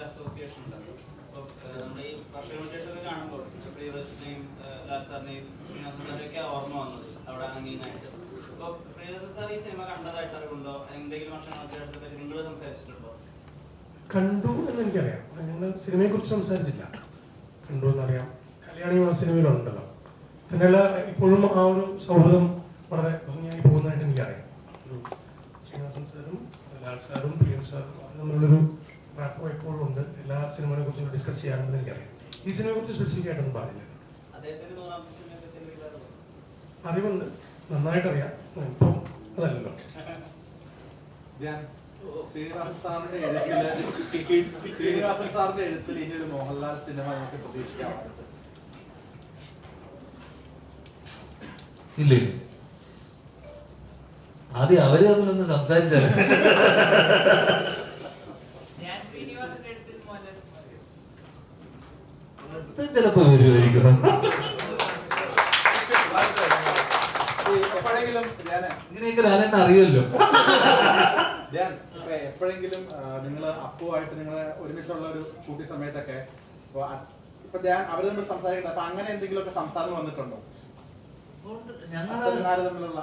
Association ഉണ്ടല്ലോ. അപ്പോൾ നമ്മുടെ ഈ വർഷങ്ങൾക്ക് ശേഷം കാണുമ്പോൾ പ്രിയദർശനെയും ലാൽ സാറിനെയും ശ്രീനിവാസൻ സാറിനെയൊക്കെ ഓർമ്മ വന്നത് അവിടെ അംഗീകാരമായിട്ട്. അപ്പോൾ പ്രിയദർശൻ സാർ ഈ സിനിമ കണ്ടതായിട്ട് അറിവുണ്ടോ? എന്തെങ്കിലും വർഷങ്ങൾക്ക് ശേഷത്തെ പറ്റി നിങ്ങൾ സംസാരിച്ചിട്ടുണ്ടോ? കണ്ടു എന്ന് എനിക്കറിയാം. ഞങ്ങൾ സിനിമയെ കുറിച്ച് സംസാരിച്ചില്ല. കണ്ടു എന്നറിയാം. കല്യാണി ആ സിനിമയിലുണ്ടല്ലോ. പിന്നല്ല ഇപ്പോഴും ആ ഒരു സൗഹൃദം വളരെ ഭംഗിയായി പോകുന്നതായിട്ട് എനിക്കറിയാം. ശ്രീനിവാസൻ സാറും ലാൽ സാറും പ്രിയൻ സാറും അത് തമ്മിലുള്ളൊരു റാപ്പോ എപ്പോഴും ഉണ്ട്. എല്ലാ സിനിമകളെ കുറിച്ചും ഡിസ്കസ് ചെയ്യാറുണ്ടെന്ന് എനിക്കറിയാം. ഈ സിനിമയെ കുറിച്ച് സ്പെസിഫിക് ആയിട്ടൊന്നും പറഞ്ഞില്ല. അറിവുണ്ട്, നന്നായിട്ടറിയാം. ഇപ്പം അതല്ലല്ലോ. ശ്രീനിവാസൻ സാറിന്റെ എഴുത്തിൽ ഇനി ഒരു മോഹൻലാൽ സിനിമ നമുക്ക് പ്രതീക്ഷിക്കാറുണ്ട്. ഇല്ല, ആദ്യം അവര് തമ്മിലൊന്ന് സംസാരിച്ചാലേ. ചിലപ്പോ വരുമായിരിക്കും. ഇങ്ങനെയൊക്കെ ലാലേട്ടൻ അറിയുമല്ലോ. എപ്പോഴെങ്കിലും നിങ്ങൾ അപ്പുവായിട്ട് നിങ്ങളെ ഒരുമിച്ചുള്ള ഒരു ഷൂട്ടിംഗ് സമയത്തൊക്കെ ഇപ്പൊ ഞാൻ അവര് തമ്മിൽ സംസാരിക്കുന്നത്, അപ്പൊ അങ്ങനെ എന്തെങ്കിലുമൊക്കെ സംസാരം വന്നിട്ടുണ്ടോ? തമ്മിലുള്ള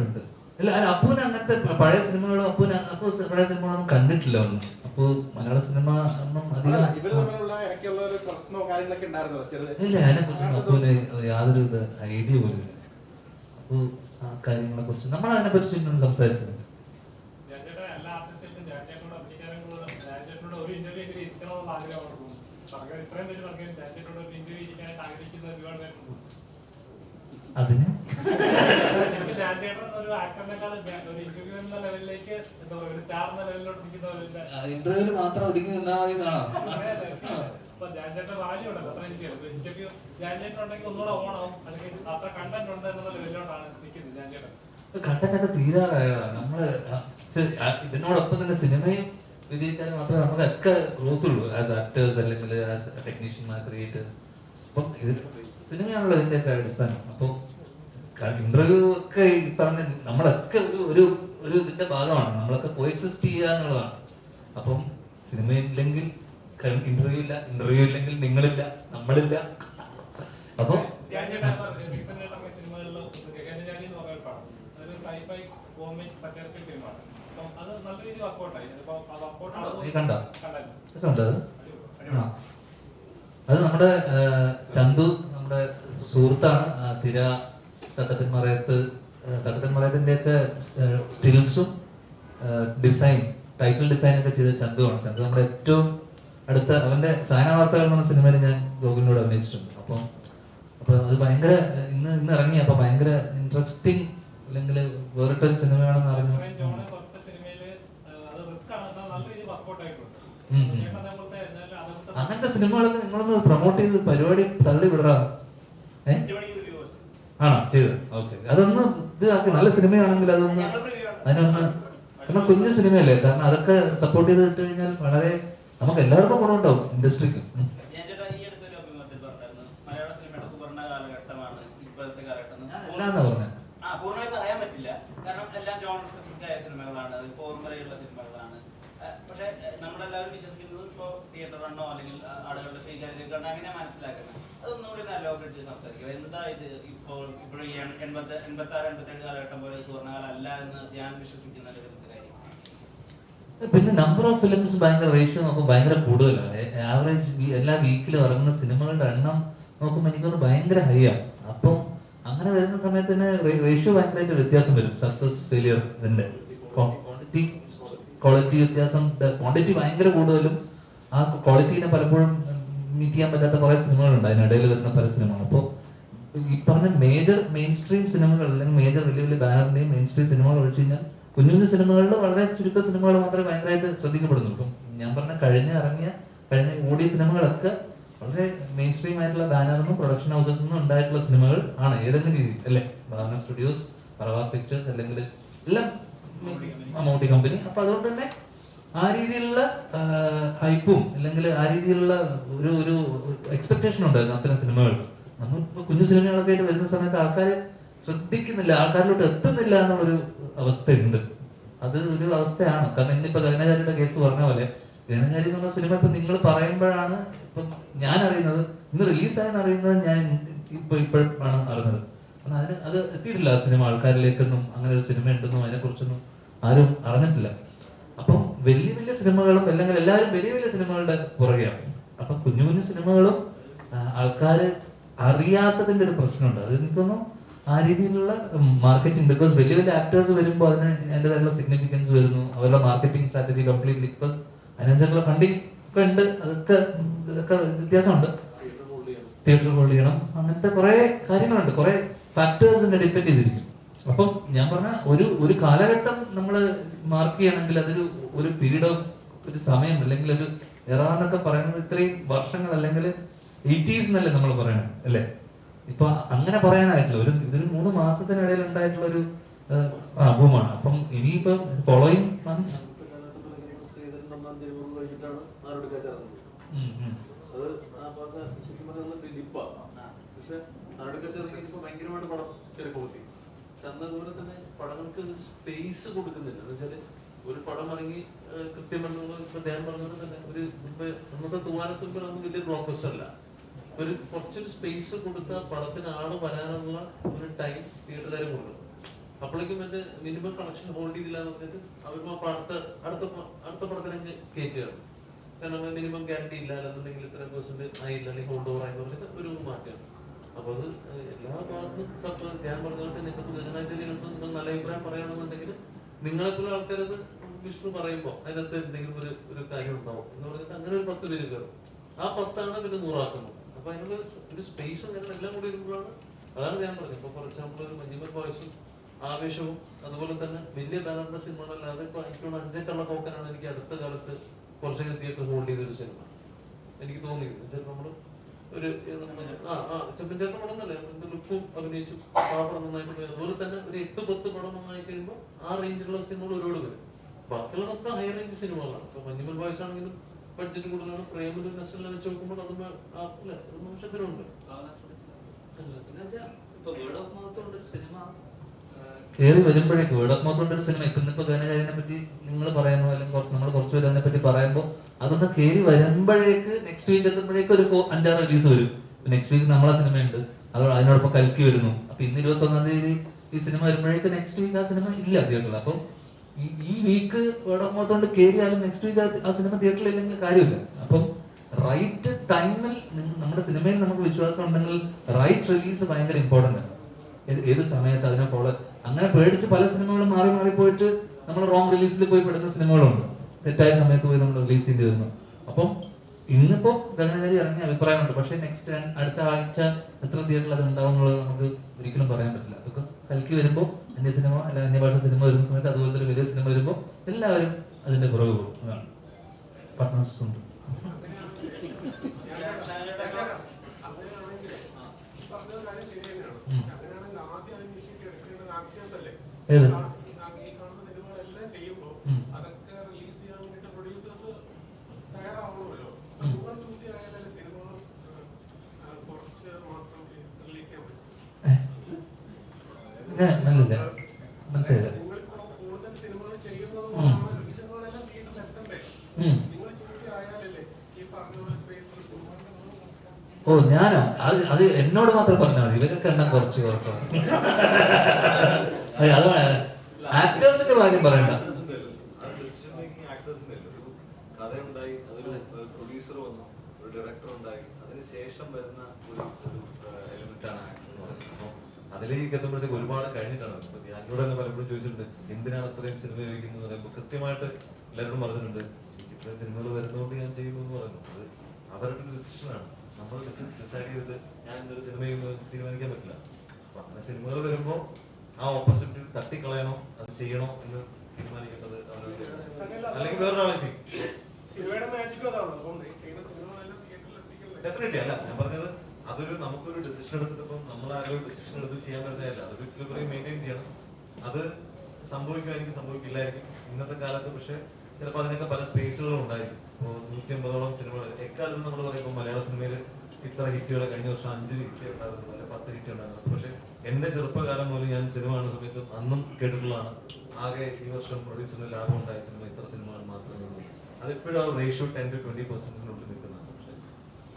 ഉണ്ട്. അല്ല, അപ്പൂന് അങ്ങനത്തെ പഴയ സിനിമകളും അപ്പു പഴയ സിനിമകളൊന്നും കണ്ടിട്ടില്ല ഒന്നും. അപ്പൊ മലയാള സിനിമ ഒന്നും അധികം ഇല്ല. അതിനെ കുറിച്ച് അപ്പൂന് യാതൊരു ഐഡിയ പോലും ഇല്ല. അപ്പൊ ആ കാര്യങ്ങളെ കുറിച്ച് നമ്മൾ അതിനെ പറ്റി സംസാരിച്ചിട്ടുണ്ട്. അതിന് ഇന്റർവ്യൂല് മാത്രം ഒതുങ്ങി നിന്നാ മതി എന്നാണോ? കണ്ടന്റ് തീരാറായതാണ്. നമ്മള് ഇതിനോടൊപ്പം തന്നെ സിനിമയും വിജയിച്ചാൽ മാത്രമേ നമുക്കൊക്കെ ഗ്രോത്ത് ഉള്ളൂ ആസ് ആക്ടേഴ്സ് അല്ലെങ്കിൽ ആസ് ടെക്നീഷ്യന്മാർ, ക്രിയേറ്റേഴ്സ്. അപ്പം ഇത് സിനിമയാണല്ലോ ഇതിന്റെ ഒക്കെ അടിസ്ഥാനം. അപ്പം ഇന്റർവ്യൂ ഒക്കെ ഈ പറഞ്ഞ നമ്മളൊക്കെ ഒരു ഒരു ഇതിന്റെ ഭാഗമാണ്. നമ്മളൊക്കെ കോഎക്സിസ്റ്റ് ചെയ്യുക എന്നുള്ളതാണ്. അപ്പം സിനിമയില്ലെങ്കിൽ ഇന്റർവ്യൂ ഇല്ല, ഇന്റർവ്യൂ ഇല്ലെങ്കിൽ നിങ്ങളില്ല, നമ്മളില്ല. അപ്പം അത് നമ്മുടെ ചന്തു, നമ്മുടെ സുഹൃത്താണ്. തിര, തട്ടത്തിൻ മറയത്തിന്റെ ഒക്കെ സ്റ്റിൽസും ഡിസൈൻ, ടൈറ്റിൽ ഡിസൈൻ ഒക്കെ ചെയ്ത ചന്തുവാണ്. ചന്തു നമ്മുടെ ഏറ്റവും അടുത്ത, അവന്റെ സായന വാർത്തകൾ എന്ന സിനിമയിൽ ഞാൻ ഗോകുലിനോട് അഭിനയിച്ചിട്ടുണ്ട്. അപ്പൊ അത് ഭയങ്കര ഇന്ന് ഇറങ്ങി. അപ്പൊ ഭയങ്കര ഇൻട്രസ്റ്റിംഗ് അല്ലെങ്കിൽ വേറിട്ടൊരു സിനിമയാണെന്ന് അറിഞ്ഞു. അങ്ങനത്തെ സിനിമകളൊക്കെ നിങ്ങളൊന്ന് പ്രൊമോട്ട് ചെയ്ത് പരിപാടി തള്ളി വിടറാ. ആണോ ചെയ്ത്? ഓക്കെ, അതൊന്ന് ഇത് ആക്കി. നല്ല സിനിമയാണെങ്കിൽ അതൊന്ന് അതിനൊന്ന്, കാരണം കുഞ്ഞു സിനിമയല്ലേ, കാരണം അതൊക്കെ സപ്പോർട്ട് ചെയ്ത് ഇട്ട് കഴിഞ്ഞാൽ വളരെ നമുക്ക് എല്ലാവർക്കും ഗുണമുണ്ടാവും, ഇൻഡസ്ട്രിക്ക്. എല്ലാന്നാ പറഞ്ഞത്. പൂർണ്ണമായി പറയാൻ പറ്റില്ല, കാരണം എല്ലാം ജോണർ സ്പെസിഫിക് ആയ സിനിമകളാണ്, ഫോർമുലയുള്ള സിനിമകളാണ്. പക്ഷെ നമ്മളെല്ലാവരും വിശ്വസിക്കുന്നത് ഇപ്പോൾ തിയേറ്റർ റണ്ണോ അല്ലെങ്കിൽ ആളുകളുടെ സ്വീകാര്യത കണ്ട് അങ്ങനെ മനസ്സിലാക്കുന്നത്. അതൊന്നുകൂടി നല്ലോട്ട് സംസാരിക്കുക. എന്താ ഇത് ഇപ്പോൾ ഇപ്പോഴും 86-87 കാലഘട്ടം പോലെ സുവർണ്ണകാലം അല്ല എന്ന് ഞാൻ വിശ്വസിക്കുന്ന ഒരു കാര്യം. പിന്നെ നമ്പർ ഓഫ് ഫിലിംസ് ഭയങ്കര റേഷ്യോ നോക്കുമ്പോൾ ഭയങ്കര കൂടുതലാണ്. ആവറേജ് എല്ലാ വീക്കിലും ഇറങ്ങുന്ന സിനിമകളുടെ എണ്ണം നോക്കുമ്പോൾ എനിക്കൊന്ന് ഭയങ്കര ഹൈ ആണ്. അപ്പം അങ്ങനെ വരുന്ന സമയത്ത് തന്നെ റേഷ്യോ ഭയങ്കരമായിട്ട് വ്യത്യാസം വരും. സക്സസ് ഫെയിലിയർ ഇതിന്റെ ക്വാളിറ്റി വ്യത്യാസം, ക്വാണ്ടിറ്റി ഭയങ്കര കൂടുതലും ആ ക്വാളിറ്റീനെ പലപ്പോഴും മീറ്റ് ചെയ്യാൻ പറ്റാത്ത കുറെ സിനിമകളുണ്ട് അതിനിടയിൽ വരുന്ന പല സിനിമകൾ. അപ്പോൾ ഈ പറഞ്ഞ മേജർ മെയിൻ സ്ട്രീം സിനിമകൾ അല്ലെങ്കിൽ മേജർ വലിയ വലിയ ബാനറിന്റെയും മെയിൻ സ്ട്രീം സിനിമകൾ ഒഴിച്ചു കഴിഞ്ഞാൽ കുഞ്ഞു കുഞ്ഞു സിനിമകളിൽ വളരെ ചുരുക്ക സിനിമകൾ മാത്രമേ ഭയങ്കരമായിട്ട് ശ്രദ്ധിക്കപ്പെടുന്നു. ഇപ്പം ഞാൻ പറഞ്ഞ കഴിഞ്ഞ ഓടിയ സിനിമകളൊക്കെ വളരെ മെയിൻ സ്ട്രീം ആയിട്ടുള്ള ബാനറിനും പ്രൊഡക്ഷൻ ഹൗസസ് നിന്നും ഉണ്ടായിട്ടുള്ള സിനിമകൾ ആണ് ഏതെങ്കിലും രീതി അല്ലെ. ഭാവന സ്റ്റുഡിയോസ്, പറവ പിക്ചേഴ്സ് അല്ലെങ്കിൽ എല്ലാം മമ്മൂട്ടി കമ്പനി. അപ്പൊ അതുകൊണ്ട് തന്നെ ആ രീതിയിലുള്ള ഹൈപ്പും അല്ലെങ്കിൽ ആ രീതിയിലുള്ള ഒരു എക്സ്പെക്ടേഷൻ ഉണ്ടായിരുന്നു അത്തരം സിനിമകൾ. നമ്മളിപ്പോ കുഞ്ഞു സിനിമകളൊക്കെ ആയിട്ട് വരുന്ന സമയത്ത് ആൾക്കാർ ശ്രദ്ധിക്കുന്നില്ല, ആൾക്കാരിലോട്ട് എത്തുന്നില്ല എന്നുള്ളൊരു അവസ്ഥയുണ്ട്. അത് ഒരു അവസ്ഥയാണ്. കാരണം ഇന്നിപ്പോ ഗഗനചാരിയുടെ കേസ് പറഞ്ഞ പോലെ ഗഗനചാരി എന്നുള്ള സിനിമ ഇപ്പൊ നിങ്ങൾ പറയുമ്പോഴാണ് ഇപ്പൊ ഞാൻ അറിയുന്നത്, ഇന്ന് റിലീസായെന്ന് അറിയുന്നത് ഞാൻ ഇപ്പോഴാണ് അറിഞ്ഞത്. അത് എത്തിയിട്ടില്ല ആ സിനിമ ആൾക്കാരിലേക്കൊന്നും, അങ്ങനെ ഒരു സിനിമ ഉണ്ടെന്നും അതിനെ കുറിച്ചൊന്നും ആരും അറിഞ്ഞിട്ടില്ല. അപ്പം വലിയ വലിയ സിനിമകളും അല്ലെങ്കിൽ എല്ലാവരും വലിയ വലിയ സിനിമകളുടെ പുറകെയാണ്. അപ്പൊ കുഞ്ഞു കുഞ്ഞു സിനിമകളും ആൾക്കാര് അറിയാത്തതിന്റെ ഒരു പ്രശ്നമുണ്ട്. അത് എനിക്കൊന്നും ആ രീതിയിലുള്ള മാർക്കറ്റിംഗ്, ബിക്കോസ് വലിയ വലിയ ആക്ടേഴ്സ് വരുമ്പോൾ അതിന് അതിൻ്റെതായിട്ടുള്ള സിഗ്നിഫിക്കൻസ് വരുന്നു, അവരുടെ മാർക്കറ്റിംഗ് സ്ട്രാറ്റജി കംപ്ലീറ്റ്ലി, ബിക്കോസ് അതിനനുസരിച്ചുള്ള ഫണ്ടിങ് ഒക്കെ ഉണ്ട്. ഇതൊക്കെ വ്യത്യാസമുണ്ട്. തിയേറ്റർ ഹോൾഡ് ചെയ്യണം, അങ്ങനത്തെ കുറെ കാര്യങ്ങളുണ്ട്, കുറെ ഫാക്ടേഴ്സിനെ ഡിപ്പെൻഡ് ചെയ്തിരിക്കും. അപ്പം ഞാൻ പറഞ്ഞ ഒരു കാലഘട്ടം നമ്മൾ മാർക്ക് ചെയ്യണമെങ്കിൽ അതൊരു ഒരു പീരീഡ് ഓഫ് ഒരു സമയം, അല്ലെങ്കിൽ ഒരു എറാ എന്നൊക്കെ പറയുന്നത് ഇത്രയും വർഷങ്ങൾ, അല്ലെങ്കിൽ 80s എന്നല്ലേ നമ്മൾ പറയണത് അല്ലേ? ഇപ്പൊ അങ്ങനെ പറയാനായിട്ടില്ല, ഇതൊരു 3 മാസത്തിനിടയിൽ ഉണ്ടായിട്ടുള്ള ഒരു ഭൂമാണ്. അപ്പം ഇനിയിപ്പോ ഫോളോയിങ് മന്ത്സ് ഭയങ്കരമായിട്ട് പടം തിരക്കൊളുത്തി. പക്ഷെ അന്ന് അതുപോലെ തന്നെ പടങ്ങൾക്ക് സ്പേസ് കൊടുക്കുന്നില്ല. എന്ന് വെച്ചാല് ഒരു പടം ഇറങ്ങി കൃത്യം ഇപ്പൊ ഞാൻ പറഞ്ഞത് തന്നെ ഒരു അന്നത്തെ തൂവാനത്തുമ്പോഴൊന്നും വലിയ ബ്ലോക്ക് ബസ്റ്റർ അല്ല. ഒരു കുറച്ചൊരു സ്പേസ് കൊടുത്താൽ പടത്തിന് ആള് വരാനുള്ള ഒരു ടൈം തിയേറ്ററുകാർ കൊടുക്കണം. അപ്പോഴേക്കും എന്റെ മിനിമം കളക്ഷൻ ഹോൾഡ് ചെയ്തില്ല എന്ന് പറഞ്ഞിട്ട് അവർക്ക് അടുത്ത പടത്തിലേക്ക് കയറ്റുകയാണ്. കാരണം മിനിമം ഗ്യാരണ്ടി ഇല്ല, അല്ലെന്നുണ്ടെങ്കിൽ ഇത്ര % ആയില്ല, അല്ലെങ്കിൽ ഹോൾഡ് ഓവർ ആയി പറഞ്ഞിട്ട് ഒരു മാറ്റമാണ്. അപ്പൊ അത് എല്ലാ ഭാഗത്തും ഞാൻ പറഞ്ഞിട്ട് നിങ്ങൾക്ക് ഗഗനാചാര്യകൾക്ക് നിങ്ങൾ നല്ല അഭിപ്രായം പറയുകയാണെന്നുണ്ടെങ്കിൽ നിങ്ങളെപ്പോലും ആൾക്കാരത് വിഷ്ണു പറയുമ്പോൾ അതിനകത്ത് എന്തെങ്കിലും ഒരു കാര്യം ഉണ്ടാവും എന്ന് പറഞ്ഞിട്ട് അങ്ങനെ ഒരു 10 പേര് കയറും. ആ 10 പിന്നെ 100 ആക്കുന്നത്. അപ്പൊ അതിനുള്ള ഒരു സ്പേസും ഞങ്ങൾ എല്ലാം കൂടി ഇരുമ്പോഴാണ്. അതാണ് ഞാൻ പറഞ്ഞത്. ഇപ്പൊ ഫോർ എക്സാമ്പിൾ ഒരു മഞ്ഞുമൽ ബോയ്സും ആവേശവും അതുപോലെ തന്നെ വലിയ ബാലറിന്റെ സിനിമകളല്ലാതെ ഇപ്പൊ എനിക്കോട് 5 തോക്കനാണ് എനിക്ക് അടുത്ത കാലത്ത് കുറച്ച് തിയേറ്റർ ഹോൾഡ് ചെയ്തൊരു സിനിമ എനിക്ക് തോന്നിയിരുന്നു. ചിലപ്പോൾ നമ്മള് ഒരു ചെമ്പൻചേട്ടൻ പടം തന്നെ ലുക്കും അഭിനയിച്ചു, പാപ്പടം നന്നായിട്ട് പോയി. അതുപോലെ തന്നെ ഒരു 8-10 പടം നന്നായി കഴിയുമ്പോൾ ആ റേഞ്ചിലുള്ള സിനിമകൾ ഒരുപാട് വരും. ബാക്കിയുള്ളതൊക്കെ ഹൈ റേഞ്ച് സിനിമകളാണ്. ഇപ്പൊ മഞ്ഞുമൽ ബോയ്സ് ആണെങ്കിലും ബഡ്ജറ്റ് കൂടുതലാണ്. പ്രേമലൂർ നെസ്റ്റിൽ വെച്ച് നോക്കുമ്പോൾ അതും നിമിഷത്തിനുണ്ട്. കയറി വരുമ്പോഴേക്ക് വേർഡ് ഓഫ് മൗത്ത് കൊണ്ടൊരു സിനിമ ഇന്നിപ്പോ ഗഗനചാര്യനെ പറ്റി നിങ്ങൾ പറയുന്നു, അല്ലെങ്കിൽ നമ്മൾ കുറച്ചുപേര് അതിനെ പറ്റി പറയുമ്പോൾ അതൊന്ന് കയറി വരുമ്പോഴേക്ക് നെക്സ്റ്റ് വീക്ക് എത്തുമ്പോഴേക്ക് ഒരു 5-6 റിലീസ് വരും. നെക്സ്റ്റ് വീക്ക് നമ്മളെ സിനിമയുണ്ട്, അതോടെ അതിനോടൊപ്പം കൽക്കി വരുന്നു. അപ്പൊ ഇന്ന് 21-ാം തീയതി ഈ സിനിമ വരുമ്പോഴേക്ക് നെക്സ്റ്റ് വീക്ക് ആ സിനിമ ഇല്ല തിയേറ്ററിൽ. അപ്പം ഈ വീക്ക് വേർഡ് ഓഫ് മൗത്ത് കൊണ്ട് കയറിയാലും നെക്സ്റ്റ് വീക്ക് ആ സിനിമ തിയേറ്ററിൽ ഇല്ലെങ്കിൽ കാര്യമില്ല. അപ്പം റൈറ്റ് ടൈമിൽ നമ്മുടെ സിനിമയിൽ നമുക്ക് വിശ്വാസം ഉണ്ടെങ്കിൽ റൈറ്റ് റിലീസ് ഭയങ്കര ഇമ്പോർട്ടന്റ് ആണ്. ഏത് സമയത്ത് അതിനെ ഫോളോ, അങ്ങനെ പേടിച്ച് പല സിനിമകളും മാറി പോയിട്ട് നമ്മൾ റോങ് റിലീസിൽ പോയി പെടുന്ന സിനിമകളുണ്ട്. തെറ്റായ സമയത്ത് പോയി നമ്മൾ റിലീസ് ചെയ്യേണ്ടി വരുന്നു. അപ്പം ഇന്നിപ്പോ ഗഗനചാരി ഇറങ്ങിയ അഭിപ്രായമുണ്ട്, പക്ഷെ അടുത്ത ആഴ്ച എത്ര തിയേറ്ററിൽ അത് ഉണ്ടാവും എന്നുള്ളത് നമുക്ക് ഒരിക്കലും പറയാൻ പറ്റില്ല. ബിക്കോസ് കൽക്കി വരുമ്പോൾ അന്യ സിനിമ അല്ല അന്യഭാഷ സിനിമ വരുന്ന സമയത്ത് അതുപോലത്തെ ഒരു വലിയ സിനിമ വരുമ്പോൾ എല്ലാവരും അതിന്റെ പുറകെ പോകും. അതാണ് പാർട്ട്നേഴ്സ് ഉണ്ട്. ഏത് നല്ലല്ലേ മനസ്സിലായില്ല. ഓ ഞാനോ? അത് എന്നോട് മാത്രം പറഞ്ഞാൽ മതി, ഇവരൊക്കെ എണ്ണം കുറച്ച് കുറക്കണം. അത് ആക്ടേഴ്സിന്റെ കാര്യം പറയണ്ട. കഥയുണ്ടായി, അതൊരു പ്രൊഡ്യൂസർ വന്നു, ഒരു ഡയറക്ടർ ഉണ്ടായി, അതിനുശേഷം വരുന്ന ഒരു എലിമെന്റാണ് ആക്ടർ എന്ന് പറയുന്നത്. അപ്പോൾ അതിലേക്ക് എത്തുമ്പോഴത്തേക്ക് ഒരുപാട് കഴിഞ്ഞിട്ടാണ്. ഞാനോട് തന്നെ പലപ്പോഴും ചോദിച്ചിട്ടുണ്ട് എന്തിനാണ് അത്രയും സിനിമ ഉപയോഗിക്കുന്നത് എന്ന് പറയുമ്പോൾ കൃത്യമായിട്ട് എല്ലാവരോടും പറഞ്ഞിട്ടുണ്ട് ഇത്രയും സിനിമകൾ വരുന്നതുകൊണ്ട് ഞാൻ ചെയ്യുന്നു എന്ന് പറയുന്നത്. അത് അവരുടെ ഒരു ഡിസിഷനാണ്. നമ്മൾ ഡിസൈഡ് ചെയ്തത് ഞാൻ ഇന്നൊരു സിനിമയും തീരുമാനിക്കാൻ പറ്റില്ല. അപ്പൊ അങ്ങനെ സിനിമകൾ വരുമ്പോൾ ആ ഓപ്പർച്യൂണിറ്റി തട്ടിക്കളയണോ അത് ചെയ്യണോ എന്ന് തീരുമാനിക്കേണ്ടത് അല്ലെങ്കിൽ വേറൊരാളെ ചെയ്യും. ഡെഫിനറ്റ്ലി അല്ല, ഞാൻ പറഞ്ഞത് അതൊരു നമുക്കൊരു ഡിസിഷൻ എടുത്തിട്ടിപ്പം നമ്മൾ ആരൊരു ഡിസിഷൻ എടുത്ത് ചെയ്യാൻ പറ്റുന്നതല്ല. അതൊരു ഇക്വിലിബ്രിയം മെയിൻറ്റെയിൻ ചെയ്യണം. അത് സംഭവിക്കുമായിരിക്കും, സംഭവിക്കില്ലായിരിക്കും ഇന്നത്തെ കാലത്ത്. പക്ഷെ ചിലപ്പോൾ അതിനൊക്കെ പല സ്പേസുകളും ഉണ്ടായിരിക്കും. ഇപ്പോൾ 150ഓളം സിനിമകൾ എക്കാലത്ത് നമ്മൾ പറയുമ്പോൾ മലയാള സിനിമയിൽ ഇത്ര ഹിറ്റുകൾ കഴിഞ്ഞ വർഷം 5 ഹിറ്റ് ഉണ്ടായിരുന്നു, അല്ലെ 10 ഹിറ്റ് ഉണ്ടായിരുന്നു. പക്ഷെ എന്റെ ചെറുപ്പകാലം പോലും ഞാൻ സിനിമ കാണുന്ന സമയത്ത് അന്നും കേട്ടിട്ടുള്ളതാണ് ആകെ ഈ വർഷം പ്രൊഡ്യൂസറിന് ലാഭം ഉണ്ടായ സിനിമ ഇത്ര സിനിമകൾ മാത്രമേ. അതിപ്പോഴും ആ റേഷ്യോ 10 to 20% നിൽക്കുന്നതാണ്. പക്ഷെ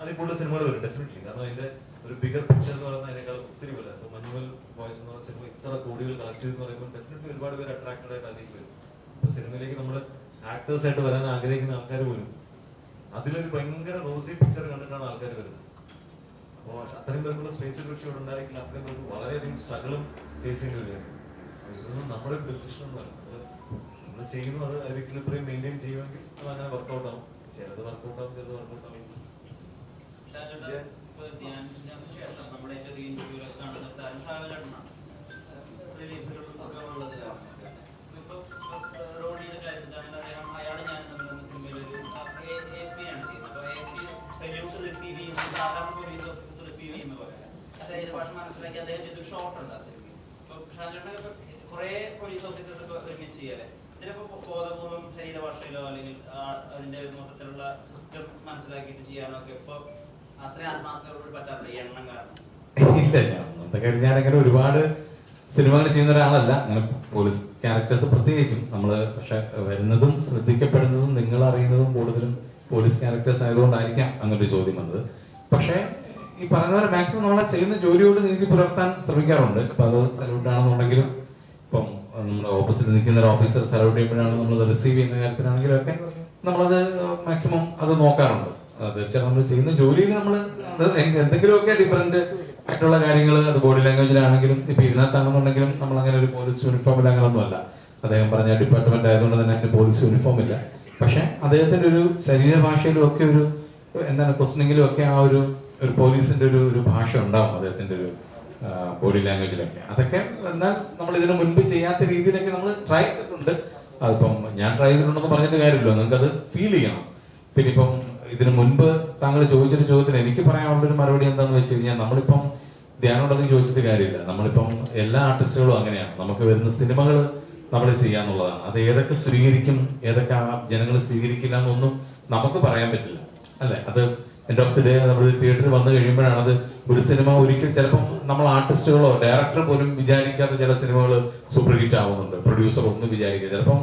അതിൽ കൂടുതൽ സിനിമകൾ വരും ഡെഫിനറ്റ്ലി. കാരണം അതിന്റെ ഒരു ബിഗർ പിക്ചർ എന്ന് പറയുന്നത് അതിനേക്കാൾ ഒത്തിരി പോലെ. അപ്പോൾ മഞ്ഞുമൽ ബോയ്സ് എന്ന് പറയുന്ന സിനിമ ഇത്ര കോടികൾ കളക്ട് ചെയ്തെന്ന് പറയുമ്പോൾ ഡെഫിനറ്റ്ലി ഒരുപാട് പേര് അട്രാക്റ്റഡ് ആയിട്ട് അതിലേക്ക് വരും. അപ്പോൾ സിനിമയിലേക്ക് നമ്മൾ ആക്ടേഴ്സ് ആയിട്ട് വരാൻ ആഗ്രഹിക്കുന്ന ആൾക്കാർ പോലും അതിലൊരു ഭയങ്കര റോസി പിക്ചർ കണ്ടിട്ടാണ് ആൾക്കാർ വരുന്നത്. അപ്പോൾ അത്രയും പേർക്കുള്ള സ്പേസ് പക്ഷേ ഇവിടെ ഉണ്ടായിരിക്കില്ല. അത്രയും പേർക്ക് വളരെയധികം സ്ട്രഗിളും ഫേസ് ചെയ്യേണ്ടി വരികയാണ്. ഇതൊന്നും നമ്മുടെ ഒരു ഡിസിഷൻ ഒന്നുമല്ല. നമ്മൾ ചെയ്യുന്നു, അത് ഒരിക്കലും ഇത്രയും മെയിൻറ്റെയിൻ ചെയ്യുമെങ്കിൽ അത് അങ്ങനെ വർക്കൗട്ട് ആവും. ചിലത് വർക്കൗട്ട് ആവും, ചിലത് വർക്കൗട്ട് ആവും. നമ്മുടെ ചെറിയ ഇന്റർവ്യൂലൊക്കെ കാണുന്ന റിലീസുകൾ ഒക്കെ ഉള്ളത് ഇപ്പൊ റോഡിയുടെ കാര്യത്തിലാണ് അദ്ദേഹം അയാൾ ഞാൻ സിനിമയിൽ ഒരു ASP ആണ് ചെയ്യുന്നത്. അപ്പൊ ASP സല്യൂട്ട് റിസീവ് ചെയ്യുന്ന സാധാരണ പോലീസ് ഓഫീസർ റിസീവ് ചെയ്യുന്ന പോലെ ശരീരഭാഷ മനസ്സിലാക്കി അദ്ദേഹം ചെയ്തൊരു ഷോട്ട് ഉണ്ട് ആ സിനിമയിൽ. ഇപ്പൊ ഷാജോട്ടൊക്കെ കുറെ പോലീസ് ഓഫീസേഴ്സ് ഒക്കെ ഒരുമിച്ച് ചെയ്യല്ലേ, ചിലപ്പോൾ ബോധപൂർവ്വം ശരീരഭാഷയിലോ അല്ലെങ്കിൽ അതിന്റെ മൊത്തത്തിലുള്ള സിസ്റ്റം മനസ്സിലാക്കിയിട്ട് ചെയ്യാനോ ഒക്കെ ഇപ്പൊ അത്രയും ആത്മാർത്ഥതയോട് പറ്റാത്ത ഈ എണ്ണം കാരണം. ഇല്ല, ഞാനങ്ങനെ ഒരുപാട് സിനിമകൾ ചെയ്യുന്ന ഒരാളല്ല. അങ്ങനെ പോലീസ് ക്യാരക്ടേഴ്സ് പ്രത്യേകിച്ചും നമ്മള് പക്ഷെ വരുന്നതും ശ്രദ്ധിക്കപ്പെടുന്നതും നിങ്ങൾ അറിയുന്നതും കൂടുതലും പോലീസ് ക്യാരക്ടേഴ്സ് ആയതുകൊണ്ടായിരിക്കാം അങ്ങനൊരു ചോദ്യം വന്നത്. പക്ഷേ ഈ പറയുന്ന പോലെ മാക്സിമം നമ്മളെ ചെയ്യുന്ന ജോലിയോട് നീതി പുലർത്താൻ ശ്രമിക്കാറുണ്ട്. ഇപ്പൊ അത് സല്യൂട്ട് ആണെന്നുണ്ടെങ്കിലും ഇപ്പം നമ്മുടെ ഓപ്പോസിറ്റ് നിൽക്കുന്ന ഒരു ഓഫീസർ സല്യൂട്ട് ചെയ്യുമ്പോഴാണ് നമ്മളത് റിസീവ് ചെയ്യുന്ന കാര്യത്തിനാണെങ്കിലും ഒക്കെ നമ്മളത് മാക്സിമം അത് നോക്കാറുണ്ട്. തീർച്ചയായിട്ടും നമ്മൾ ചെയ്യുന്ന ജോലിയിൽ നമ്മൾ എന്തെങ്കിലുമൊക്കെ ഡിഫറെന്റ് ആയിട്ടുള്ള കാര്യങ്ങൾ അത് ബോഡി ലാംഗ്വേജിലാണെങ്കിലും ഇപ്പൊ ഇതിനകത്താണെന്നുണ്ടെങ്കിലും നമ്മൾ അങ്ങനെ ഒരു പോലീസ് യൂണിഫോമിൽ അങ്ങനൊന്നും അല്ല. അദ്ദേഹം പറഞ്ഞ ഡിപ്പാർട്ട്മെന്റ് ആയതുകൊണ്ട് തന്നെ അതിന്റെ പോലീസ് യൂണിഫോം ഇല്ല. പക്ഷെ അദ്ദേഹത്തിന്റെ ഒരു ശരീരഭാഷയിലും ഒക്കെ ഒരു എന്താണ് ക്വസ്റ്റനിങ്ങിലും ഒക്കെ ആ ഒരു പോലീസിന്റെ ഒരു ഭാഷ ഉണ്ടാവും അദ്ദേഹത്തിന്റെ ഒരു ബോഡി ലാംഗ്വേജിലൊക്കെ. അതൊക്കെ എന്നാൽ നമ്മൾ ഇതിനു മുൻപ് ചെയ്യാത്ത രീതിയിലൊക്കെ നമ്മൾ ട്രൈ ചെയ്തിട്ടുണ്ട്. അതിപ്പം ഞാൻ ട്രൈ ചെയ്തിട്ടുണ്ടെന്ന് പറഞ്ഞിട്ട് കാര്യമില്ല, നിങ്ങൾക്ക് അത് ഫീൽ ചെയ്യണം. പിന്നെ ഇപ്പം ഇതിനു മുൻപ് താങ്കൾ ചോദിച്ചൊരു ചോദ്യത്തിന് എനിക്ക് പറയാനുള്ളൊരു മറുപടി എന്താണെന്ന് വെച്ച് കഴിഞ്ഞാൽ നമ്മളിപ്പം ധ്യാനോടത് ചോദിച്ചിട്ട് കാര്യമില്ല. നമ്മളിപ്പം എല്ലാ ആർട്ടിസ്റ്റുകളും അങ്ങനെയാണ്. നമുക്ക് വരുന്ന സിനിമകൾ നമ്മൾ ചെയ്യാന്നുള്ളതാണ്. അത് ഏതൊക്കെ സ്വീകരിക്കും ഏതൊക്കെ ജനങ്ങൾ സ്വീകരിക്കില്ല എന്നൊന്നും നമുക്ക് പറയാൻ പറ്റില്ല, അല്ലെ? അത് എൻഡ് ഓഫ് ദി ഡേ നമ്മൾ തിയേറ്ററിൽ വന്നു കഴിയുമ്പോഴാണ് അത് ഒരു സിനിമ ഒരിക്കൽ ചിലപ്പം നമ്മൾ ആർട്ടിസ്റ്റുകളോ ഡയറക്ടർ പോലും വിചാരിക്കാത്ത ചില സിനിമകൾ സൂപ്പർ ഹിറ്റ് ആവുന്നുണ്ട്. പ്രൊഡ്യൂസർ ഒന്നും വിചാരിക്കുക, ചിലപ്പം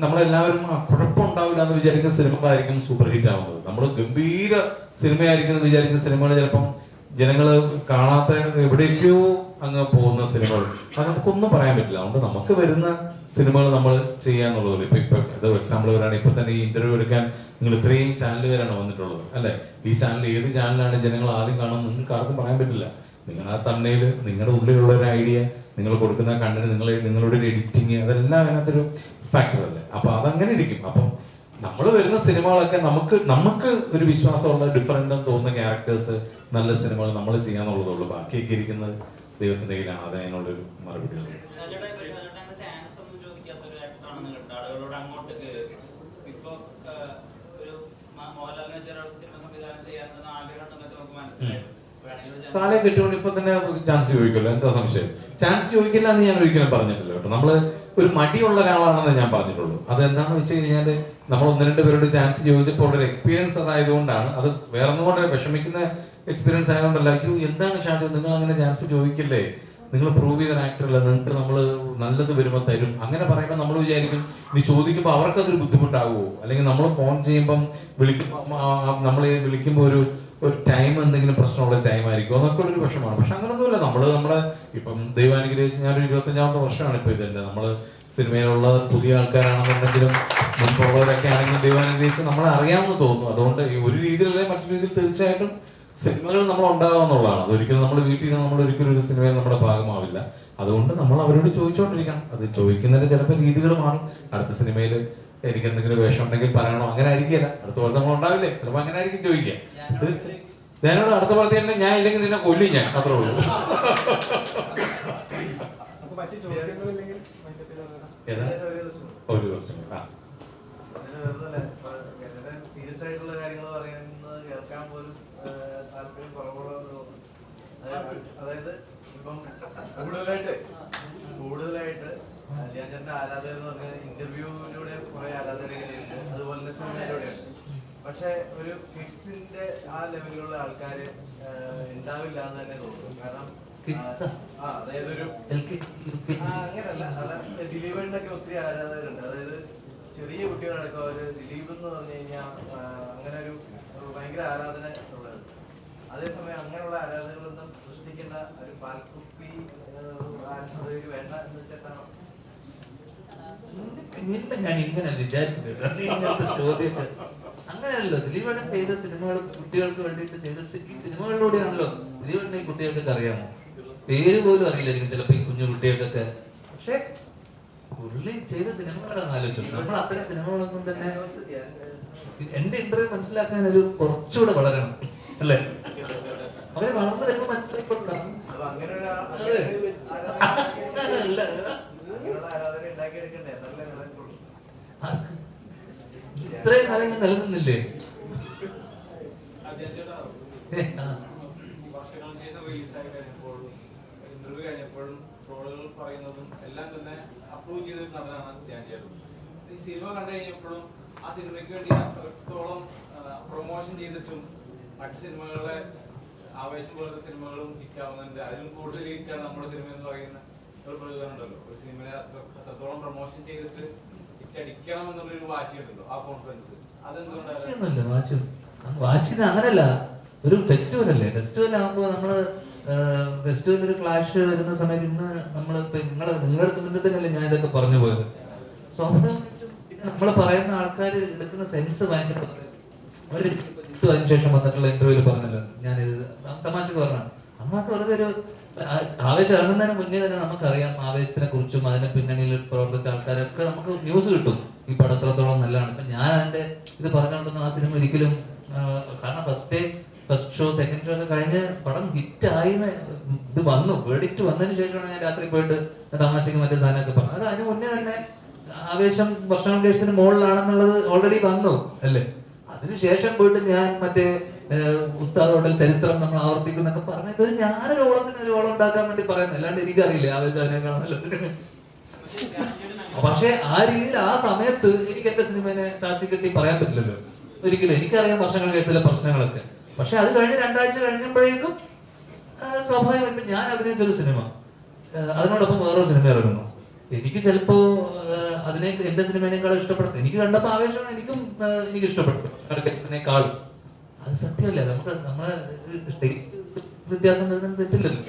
നമ്മളെല്ലാവരും കുഴപ്പമുണ്ടാവില്ല എന്ന് വിചാരിക്കുന്ന സിനിമകളായിരിക്കും സൂപ്പർ ഹിറ്റ് ആവുന്നത്. നമ്മൾ ഗംഭീര സിനിമയായിരിക്കും എന്ന് വിചാരിക്കുന്ന സിനിമകൾ ചിലപ്പം ജനങ്ങള് കാണാത്ത എവിടേക്കോ അങ്ങ് പോകുന്ന സിനിമകൾ. അത് നമുക്കൊന്നും പറയാൻ പറ്റില്ല. അതുകൊണ്ട് നമുക്ക് വരുന്ന സിനിമകൾ നമ്മൾ ചെയ്യാന്നുള്ളതല്ലേ. ഇപ്പൊ ഇത് എക്സാമ്പിൾ വരാണ്, ഇപ്പൊ തന്നെ ഈ ഇന്റർവ്യൂ എടുക്കാൻ നിങ്ങൾ ഇത്രയും ചാനലുകാരാണ് വന്നിട്ടുള്ളത്, അല്ലെ? ഈ ചാനൽ ഏത് ചാനലാണ് ജനങ്ങൾ ആദ്യം കാണുന്നത് നിങ്ങൾക്ക് ആർക്കും പറയാൻ പറ്റില്ല. നിങ്ങൾ ആ തമ്മയിൽ നിങ്ങളുടെ ഉള്ളിലുള്ള ഒരു ഐഡിയ, നിങ്ങൾ കൊടുക്കുന്ന കണ്ടന്റ്, നിങ്ങളുടെ ഒരു എഡിറ്റിങ്, അതെല്ലാം അതിനകത്തൊരു ഫാക്ടർ അല്ലേ. അപ്പൊ അതങ്ങനെ ഇരിക്കും. അപ്പം നമ്മൾ വരുന്ന സിനിമകളൊക്കെ നമുക്ക് ഒരു വിശ്വാസമുള്ള ഡിഫറെന്റ് എന്ന് തോന്നുന്ന ക്യാരക്ടേഴ്സ്, നല്ല സിനിമകൾ നമ്മൾ ചെയ്യാന്നുള്ളതുള്ളൂ. ബാക്കിയൊക്കെ ഇരിക്കുന്നത് ദൈവത്തിന്റെ കയ്യിലാണ്. അത് അതിനുള്ളൊരു മറുപടികൾ. ആളുകളോട് അങ്ങോട്ട് ഇപ്പൊ ഒരു മോഹൻലാലിനെ വെച്ച സിനിമ സംവിധാനം ചെയ്യാനുള്ള ആഗ്രഹം ഉണ്ടെന്നൊക്കെ നമുക്ക് മനസ്സിലായി. താലെ കെട്ടുകൊണ്ട് ഇപ്പൊ തന്നെ ചാൻസ് ചോദിക്കല്ലോ, എന്താ സംശയം? ചാൻസ് ചോദിക്കില്ല എന്ന് ഞാൻ ഒരിക്കലും പറഞ്ഞിട്ടില്ല കേട്ടോ. നമ്മള് ഒരു മടിയുള്ള ഒരാളാണെന്ന് ഞാൻ പറഞ്ഞിട്ടുള്ളൂ. അതെന്താന്ന് വെച്ച് കഴിഞ്ഞാല് നമ്മൾ 1-2 പേരോട് ചാൻസ് ചോദിച്ചപ്പോൾ ഉള്ളൊരു എക്സ്പീരിയൻസ് അതായതുകൊണ്ടാണ്. അത് വേറെ ഒന്നുകൊണ്ട് വിഷമിക്കുന്ന എക്സ്പീരിയൻസ് ആയതുകൊണ്ടല്ല. അയ്യോ എന്താണ് ഷാജു നിങ്ങൾ അങ്ങനെ ചാൻസ് ചോദിക്കില്ലേ, നിങ്ങൾ പ്രൂവ് ചെയ്ത ആക്ടറല്ല, നിങ്ങൾക്ക് നമ്മൾ നല്ലത് വരുമ്പോൾ തരും, അങ്ങനെ പറയുമ്പോൾ നമ്മൾ വിചാരിക്കും നീ ചോദിക്കുമ്പോൾ അവർക്കതൊരു ബുദ്ധിമുട്ടാകുമോ, അല്ലെങ്കിൽ നമ്മൾ ഫോൺ ചെയ്യുമ്പം നമ്മളെ വിളിക്കുമ്പോൾ ഒരു ടൈം എന്തെങ്കിലും പ്രശ്നമുള്ള ടൈം ആയിരിക്കും, അതൊക്കെ ഒരു വിഷമാണ്. പക്ഷെ അങ്ങനൊന്നുമില്ല. നമ്മളെ ഇപ്പം ദൈവാനുഗ്രഹിച്ച് ഞാനൊരു 25ാമത്തെ വർഷമാണ് ഇപ്പൊ ഇതിന്റെ. നമ്മള് സിനിമയിലുള്ള പുതിയ ആൾക്കാരാണെന്നുണ്ടെങ്കിലും മുൻപുള്ളവരൊക്കെ ആണെങ്കിലും ദൈവാനുഗ്രഹിച്ച് നമ്മളെ അറിയാമെന്ന് തോന്നുന്നു. അതുകൊണ്ട് ഒരു രീതിയിലല്ലേ മറ്റൊരു രീതിയിൽ തീർച്ചയായിട്ടും സിനിമകൾ നമ്മൾ ഉണ്ടാവുക എന്നുള്ളതാണ്. അതൊരിക്കലും നമ്മൾ വീട്ടിൽ നമ്മൾ ഒരിക്കലും ഒരു സിനിമയിൽ നമ്മുടെ ഭാഗമാവില്ല. അതുകൊണ്ട് നമ്മൾ അവരോട് ചോദിച്ചുകൊണ്ടിരിക്കണം. അത് ചോദിക്കുന്നതിന്റെ ചിലപ്പോൾ രീതികൾ മാറും. അടുത്ത സിനിമയിൽ എനിക്ക് എന്തെങ്കിലും വേഷം ഉണ്ടെങ്കിൽ പറയണോ, അങ്ങനെ ആയിരിക്കില്ല. അടുത്ത പോലെ നമ്മൾ ഉണ്ടാവില്ലേ, ചിലപ്പോൾ അങ്ങനെ ആയിരിക്കും ചോദിക്കുക. ഞാനോട് അടുത്ത പോലെ തന്നെ ഞാൻ ഇല്ലെങ്കിൽ നിന്നെ കൊല്ലും ഞാൻ, അത്രേ ഉള്ളൂ. ഒരു ക്വസ്റ്റ്യൻ സീരിയസ് ആയിട്ടുള്ള കാര്യങ്ങൾ പറയുന്നത് കേൾക്കാൻ പോലും താല്പര്യം കുറവുള്ളതെന്ന് തോന്നുന്നു. അതായത് ഇപ്പം കൂടുതലായിട്ട് ധ്യാൻചേട്ടന്റെ ആരാധകർ എന്ന് പറഞ്ഞാൽ ഇന്റർവ്യൂവിലൂടെ കുറെ ആരാധകരുണ്ട്, അതുപോലെ തന്നെ സിനിമയിലൂടെയുണ്ട്. പക്ഷെ ഒരു കിഡ്സിന്റെ ആ ലെവലിലുള്ള ആൾക്കാര് ഉണ്ടാവില്ല എന്ന് തന്നെ തോന്നുന്നു. കാരണം അതായത് ഒരു അങ്ങനല്ല, ദിലീപേട്ടനൊക്കെ ഒത്തിരി ആരാധകരുണ്ട്. അതായത് ചെറിയ കുട്ടികൾ നോക്കിയാണ് ഇപ്പൊ ഒരു ദിലീപ് എന്ന് പറഞ്ഞു കഴിഞ്ഞാൽ അങ്ങനെ ഒരു ഭയങ്കര ആരാധന ഉള്ളത്. അതേസമയം അങ്ങനെയുള്ള ആരാധനകളൊന്നും സൃഷ്ടിക്കേണ്ട ഒരു പാൽക്കുപ്പി വേണ്ട എന്ന് വെച്ചിട്ടാണോ? ഞാൻ ഇങ്ങനെ വിചാരിച്ചിട്ടുണ്ട് ചോദ്യം. അങ്ങനെയല്ലോ, ദിലീപേട്ടൻ ചെയ്ത സിനിമകൾ കുട്ടികൾക്ക് വേണ്ടിയിട്ട് ചെയ്ത സിനിമകളിലൂടെയാണല്ലോ ദിലീപേട്ടൻ ഈ കുട്ടികൾക്കൊക്കെ അറിയാമോ? പേര് പോലും അറിയില്ലായിരിക്കും ചിലപ്പോ ഈ കുഞ്ഞു കുട്ടികൾക്കൊക്കെ. പക്ഷെ പുള്ളി ചെയ്ത സിനിമകളാണ് ആലോചിച്ചു. നമ്മൾ അത്തരം സിനിമകളൊന്നും തന്നെ എന്റെ ഇന്റർവ്യൂ മനസ്സിലാക്കാൻ ഒരു കുറച്ചുകൂടെ വളരണം അല്ലേ? അവരെ വളർന്നു വരുമ്പോ മനസ്സിലാക്കിക്കൊണ്ടാണ് ഇത്രയും കാലം ഞാൻ നിലനിന്നില്ലേ? ഇന്റർവ്യൂ കഴിഞ്ഞപ്പോഴും ട്രോളുകൾ പറയുന്നതും എല്ലാം തന്നെ അപ്രൂവ് ചെയ്തൊരു നടനാണ് ധ്യാൻ ചേട്ടൻ. ഈ സിനിമ കണ്ടു കഴിഞ്ഞപ്പോഴും ആ സിനിമയ്ക്ക് വേണ്ടി അത്രത്തോളം പ്രൊമോഷൻ ചെയ്തിട്ടും മറ്റു സിനിമകളെ ആവേശം പോലത്തെ സിനിമകളും ഹിറ്റാവുന്നുണ്ട്. അതിലും കൂടുതൽ ഹിറ്റാണ് നമ്മുടെ സിനിമ എന്ന് പറയുന്ന ഒരു പ്രചോദനം ഉണ്ടല്ലോ. ഒരു സിനിമയെ അത്രത്തോളം പ്രൊമോഷൻ ചെയ്തിട്ട് ഹിറ്റടിക്കണം എന്നുള്ളൊരു വാശിയുണ്ടല്ലോ, ആ കോൺഫിഡൻസ്. അതെന്തുകൊണ്ടാണ് വാശിയത്? അങ്ങനല്ല, ഒരു ഫെസ്റ്റിവൽ അല്ലേ? ഫെസ്റ്റിവൽ ആകുമ്പോ നമ്മള് ഫെസ്റ്റിവൽ ഒരു ക്ലാഷ് വരുന്ന സമയത്ത് ഇന്ന് നമ്മളിപ്പോ നിങ്ങളുടെ മുന്നിൽ തന്നെയല്ലേ ഞാൻ ഇതൊക്കെ പറഞ്ഞു പോയത്. നമ്മള് പറയുന്ന ആൾക്കാർ എടുക്കുന്ന സെൻസ് ഭയങ്കര അതിനുശേഷം വന്നിട്ടുള്ള ഇന്റർവ്യൂല് പറഞ്ഞല്ലോ, ഞാനിത് തമാശക്ക് പറഞ്ഞാണ്. നമ്മൾക്ക് വെറുതെ ഒരു ആവേശം ഇറങ്ങുന്നതിന് മുന്നേ തന്നെ നമുക്കറിയാം ആവേശത്തിനെ കുറിച്ചും അതിന് പിന്നണിയിൽ പ്രവർത്തിച്ച ആൾക്കാരൊക്കെ നമുക്ക് ന്യൂസ് കിട്ടും ഈ പടം എത്രത്തോളം നല്ലതാണ്. ഇപ്പൊ ഞാൻ അതിന്റെ ഇത് പറഞ്ഞുകൊണ്ടൊന്നും ആ സിനിമ ഒരിക്കലും, കാരണം ഫസ്റ്റ് ഷോ സെക്കൻഡ് ഷോ ഒക്കെ കഴിഞ്ഞ് പടം ഹിറ്റായി ഇത് വന്നു, വേർഡിക്റ്റ് വന്നതിന് ശേഷമാണ് ഞാൻ രാത്രി പോയിട്ട് തമാശക്ക് മറ്റേ സാധനമൊക്കെ പറഞ്ഞത്. അത് അതിന് മുന്നേ തന്നെ ആവേശം വർഷങ്ങൾക്ക് ശേഷത്തിന് മുകളിലാണെന്നുള്ളത് ഓൾറെഡി വന്നു അല്ലേ? അതിനുശേഷം പോയിട്ട് ഞാൻ മറ്റേ ഉസ്താദ് ഹോട്ടൽ ചരിത്രം നമ്മൾ ആവർത്തിക്കും എന്നൊക്കെ പറഞ്ഞത് ഞാനൊരു ഓളത്തിന് ഓളം ഉണ്ടാക്കാൻ വേണ്ടി പറയുന്നത്, അല്ലാണ്ട് എനിക്കറിയില്ല ആവേശം അതിനേക്കാളും നല്ല സിനിമ. പക്ഷെ ആ രീതിയിൽ ആ സമയത്ത് എനിക്ക് എന്റെ സിനിമയെ താഴ്ത്തിക്കെട്ടി പറയാൻ പറ്റില്ലല്ലോ ഒരിക്കലും. എനിക്കറിയാം വർഷങ്ങൾക്ക് ശേഷത്തിലെ പ്രശ്നങ്ങളൊക്കെ. പക്ഷെ അത് കഴിഞ്ഞ് 2 ആഴ്ച കഴിഞ്ഞപ്പോഴേക്കും സ്വാഭാവികമായിട്ടും ഞാൻ അഭിനയിച്ചൊരു സിനിമ, അതിനോടൊപ്പം വേറൊരു സിനിമ ഇറങ്ങുന്നു. എനിക്ക് ചിലപ്പോ അതിനെ എന്റെ സിനിമേനേക്കാളും ഇഷ്ടപ്പെട്ടു. എനിക്ക് കണ്ടപ്പോ ആവേശമാണ് എനിക്ക് ഇഷ്ടപ്പെട്ടു അതിനേക്കാളും. അത് സത്യമല്ലേ? നമുക്ക് നമ്മളെ വ്യത്യാസം വരുന്നത് തെറ്റില്ലല്ലോ.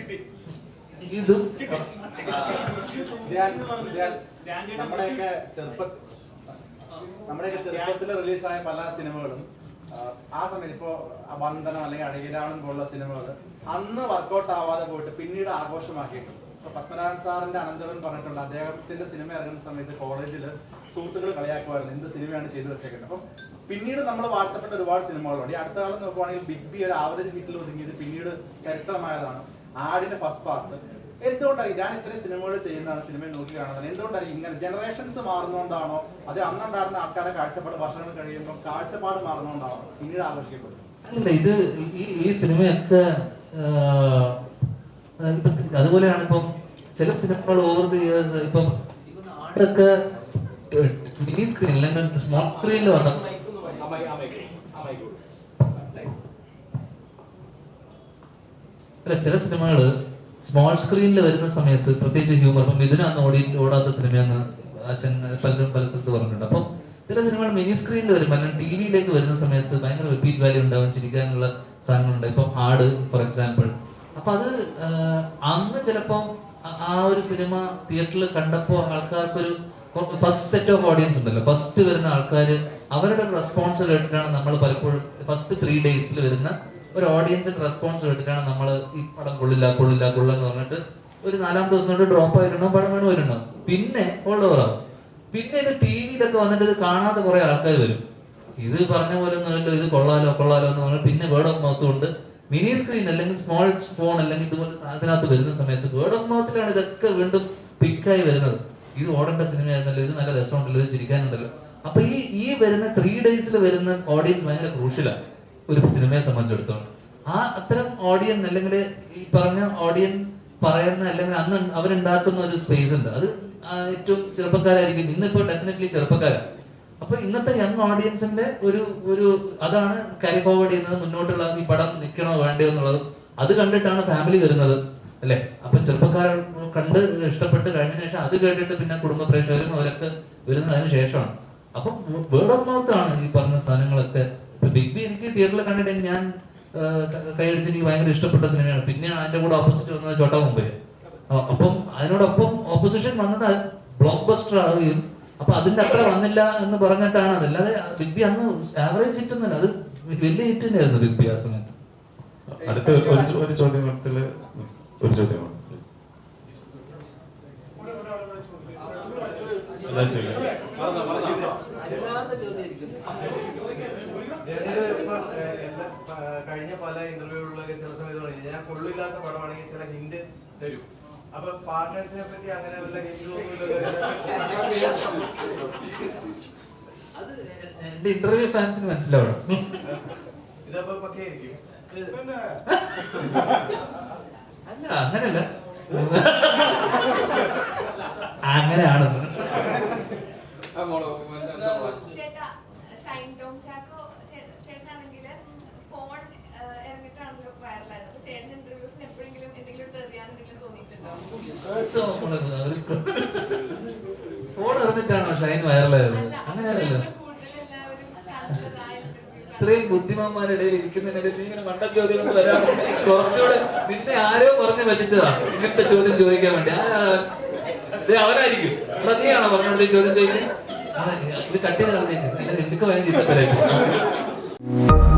ഇതും നമ്മുടെയൊക്കെ ചെറുപ്പത്തിൽ റിലീസായ പല സിനിമകളും ആ സമയത്ത് ഇപ്പോ വന്ദനം അല്ലെങ്കിൽ അടികിരാവണം പോലുള്ള സിനിമകൾ അന്ന് വർക്കൗട്ട് ആവാതെ പോയിട്ട് പിന്നീട് ആഘോഷമാക്കിയിട്ടുണ്ട്. ഇപ്പൊ പത്മനാഭൻ സാറിന്റെ അനന്തരവൻ പറഞ്ഞിട്ടുണ്ട്, അദ്ദേഹത്തിന്റെ സിനിമ ഇറങ്ങുന്ന സമയത്ത് കോളേജിൽ സുഹൃത്തുക്കൾ കളിയാക്കുമായിരുന്നു എന്ത് സിനിമയാണ് ചെയ്തു വെച്ചേക്കുന്നത്. അപ്പം പിന്നീട് നമ്മൾ വാഴ്ത്തപ്പെട്ട ഒരുപാട് സിനിമകളുണ്ട്. ഈ അടുത്ത കാലം നോക്കുവാണെങ്കിൽ ബിഗ് ബി ഒരു ആവറേജ് ഹിറ്റിൽ ഒതുങ്ങിയത് പിന്നീട് ചരിത്രമായതാണ്. ആടിന്റെ ഫസ്റ്റ് പാർട്ട്. എന്തുകൊണ്ടാണ് ഞാൻ ഇത്രയും സിനിമകൾ ചെയ്യുന്നതാണ്, സിനിമയെ നോക്കി കാണുന്നത്? എന്തുകൊണ്ടാണ് ഇങ്ങനെ ജനറേഷൻസ് മാറുന്നതുകൊണ്ടാണോ, അത് അന്നുണ്ടായിരുന്ന ആൾക്കാരുടെ കാഴ്ചപ്പാട് വർഷങ്ങൾ കഴിയുമ്പോൾ കാഴ്ചപ്പാട് മാറുന്നതുകൊണ്ടാണോ പിന്നീട് ആഘോഷിക്കപ്പെടുന്നത്? അല്ല, ഇത് ഈ സിനിമയൊക്കെ അതുപോലെയാണ്. ഇപ്പം ചില സിനിമകൾ ഓവർ ദി ഇയേഴ്സ് ഇപ്പം ആടൊക്കെ മിനി സ്ക്രീൻ അല്ലെങ്കിൽ സ്മോൾ സ്ക്രീനിൽ വന്ന അല്ല, ചില സിനിമകള് സ്മോൾ സ്ക്രീനിൽ വരുന്ന സമയത്ത് പ്രത്യേകിച്ച് ഹ്യൂമർ, ഇപ്പം ഇതിനന്ന് ഓടാത്ത സിനിമയെന്ന് അച്ഛൻ പലരും പല സ്ഥലത്ത് പറഞ്ഞിട്ടുണ്ട്. അപ്പം ചില സിനിമകൾ മിനി സ്ക്രീനിൽ വരും, അല്ലെങ്കിൽ ടി വിയിലേക്ക് വരുന്ന സമയത്ത് ഭയങ്കര റിപ്പീറ്റ് വാല്യൂ ഉണ്ടാവും, ചിരിക്കാനുള്ള സാധനങ്ങളുണ്ട്. ഇപ്പം ആട് ഫോർ എക്സാമ്പിൾ. അപ്പൊ അത് അന്ന് ചിലപ്പം ആ ഒരു സിനിമ തിയേറ്ററിൽ കണ്ടപ്പോ ആൾക്കാർക്കൊരു ഫസ്റ്റ് സെറ്റ് ഓഫ് ഓഡിയൻസ് ഉണ്ടല്ലോ, ഫസ്റ്റ് വരുന്ന ആൾക്കാർ അവരുടെ റെസ്പോൺസ് കേട്ടിട്ടാണ് നമ്മൾ പലപ്പോഴും ഫസ്റ്റ് 3 days വരുന്ന ഒരു ഓഡിയൻസിന്റെ റെസ്പോൺസ് കേട്ടിട്ടാണ് നമ്മൾ ഈ പടം കൊള്ളെന്ന് പറഞ്ഞിട്ട് ഒരു 4ാം ദിവസം കൊണ്ട് ഡ്രോപ്പ് ആയിട്ടുണ്ടാവും, പടം വേണം വരുന്നുണ്ടാവും, പിന്നെ ഓവറാവും. പിന്നെ ഇത് ടി വിയിലൊക്കെ വന്നിട്ട് ഇത് കാണാതെ കുറെ ആൾക്കാർ വരും. ഇത് പറഞ്ഞ പോലെ ഒന്നുമല്ലോ, ഇത് കൊള്ളാലോ എന്ന് പറഞ്ഞാൽ പിന്നെ വേർഡ് ഓഫ് മൗത്ത് കൊണ്ട് മിനി സ്ക്രീൻ അല്ലെങ്കിൽ സ്മോൾ ഫോൺ അല്ലെങ്കിൽ ഇതുപോലെ സാധനത്തിനകത്ത് വരുന്ന സമയത്ത് വേർഡ് ഓഫ് മൗത്തിലാണ് ഇതൊക്കെ വീണ്ടും പിക്കായി വരുന്നത്. ഇത് ഓടേണ്ട സിനിമയായിരുന്നല്ലോ, ഇത് നല്ല രസമുണ്ടല്ലോ, ഇത് ചിരിക്കാനുണ്ടല്ലോ. അപ്പൊ ഈ വരുന്ന 3 days വരുന്ന ഓഡിയൻസ് ഭയങ്കര ക്രൂഷ്യലാണ് ഒരു സിനിമയെ സംബന്ധിച്ചിടത്തോളം. അത്തരം ഓഡിയൻസ് അല്ലെങ്കിൽ ഈ പറഞ്ഞ ഓഡിയൻസ് പറയുന്ന അല്ലെങ്കിൽ അന്ന് അവരുണ്ടാക്കുന്ന ഒരു സ്പേസ് ഉണ്ട്. അത് ഏറ്റവും ചെറുപ്പക്കാരായിരിക്കും. ഇന്നിപ്പോ ഡെഫിനറ്റ്ലി ചെറുപ്പക്കാരാണ്. അപ്പൊ ഇന്നത്തെ യങ് ഓഡിയൻസിന്റെ ഒരു അതാണ് ക്യാരി ഫോർവേഡ് ചെയ്യുന്നത്, മുന്നോട്ടുള്ള ഈ പടം നിൽക്കണോ വേണ്ടയോ എന്നുള്ളത്. അത് കണ്ടിട്ടാണ് ഫാമിലി വരുന്നത് അല്ലെ? അപ്പൊ ചെറുപ്പക്കാർ കണ്ട് ഇഷ്ടപ്പെട്ട് കഴിഞ്ഞ ശേഷം അത് കേട്ടിട്ട് പിന്നെ കുടുംബ പ്രേക്ഷകരും അവരൊക്കെ വരുന്നത് അതിന് ശേഷമാണ്. അപ്പം വേർഡ് ഓഫ് മൗത്ത് ആണ് ഈ പറഞ്ഞ സാധനങ്ങളൊക്കെ. ബിഗ് ബി എനിക്ക് തിയേറ്ററിൽ കണ്ടിട്ട് ഞാൻ കൈയടിച്ച് എനിക്ക് ഭയങ്കര ഇഷ്ടപ്പെട്ട സിനിമയാണ്. പിന്നെയാണ് അതിന്റെ കൂടെ ഓപ്പോസിറ്റ് വന്നത് ചോട്ടാ മുംബൈ. അപ്പം അതിനോടൊപ്പം ഓപ്പോസിഷൻ വന്നത് ബ്ലോക്ക് ബസ്റ്റർ ആവുകയും അപ്പൊ അതിന്റെ അത്ര വന്നില്ല എന്ന് പറഞ്ഞിട്ടാണ്. അതല്ലാതെ ബിഗ് ബി അന്ന് ആവറേജ് ഹിറ്റ് ഒന്നുമില്ല, അത് വലിയ ഹിറ്റ് തന്നെയായിരുന്നു ബിഗ് ബി ആ സമയത്ത്. അടുത്ത ഒരു ചോദ്യത്തില് ഒരു ചോദ്യമാണ്. അതാ ചോദിക്കാം. കഴിഞ്ഞ പല ഇന്റർവ്യൂകളിലൊക്കെ ചില സമയത്ത് പറഞ്ഞു ഞാൻ കൊള്ളില്ലാത്ത പടമാണെങ്കിൽ ചില ഹിന്റ് തരും. അപ്പൊ പാർട്ട്നേഴ്സിനെ പറ്റി അങ്ങനെ വല്ല ഹിന്ദു അത് എന്റെ ഇന്റർവ്യൂ ഫാൻസിന് മനസ്സിലാവണം. ഇതപ്പോ പക്കേ ആയിരിക്കും. അല്ല അങ്ങനെയല്ല, അങ്ങനെയാണെന്ന്. ചേട്ടാ ഷൈൻ ടോം ചാക്കോ ചേട്ടനാണെങ്കില് ഫോൺ ഇറങ്ങിട്ടാണല്ലോ വൈറലായത്. അപ്പൊ ചേട്ടൻ ഇന്റർവ്യൂസിന് എപ്പോഴെങ്കിലും എന്തെങ്കിലും തെറിയാണെന്തെങ്കിലും തോന്നിയിട്ടുണ്ടോ? ഫോൺ ഇറന്നിട്ടാണോ ഷൈൻ വൈറലായത്? അങ്ങനെയല്ലല്ലോ. ഇത്രയും ബുദ്ധിമാന്മാരുടെ ഇടയിൽ ഇരിക്കുന്നതിനിടയിൽ നീ ഇങ്ങനെ മണ്ടൻ ചോദ്യങ്ങൾ വരാൻ കുറച്ചുകൂടെ നിന്നെ ആരോ പറഞ്ഞു പറ്റിച്ചതാ ഇങ്ങനത്തെ ചോദ്യം ചോദിക്കാൻ വേണ്ടി. അവരായിരിക്കും നീയാണോ പറഞ്ഞോട് ചോദ്യം ചോദിക്കുന്നത്? ഇത് കട്ട് ചെയ്ത് കളഞ്ഞിട്ട് എനിക്ക് ഭയങ്കര ഇഷ്ടപ്പെടായിരുന്നു.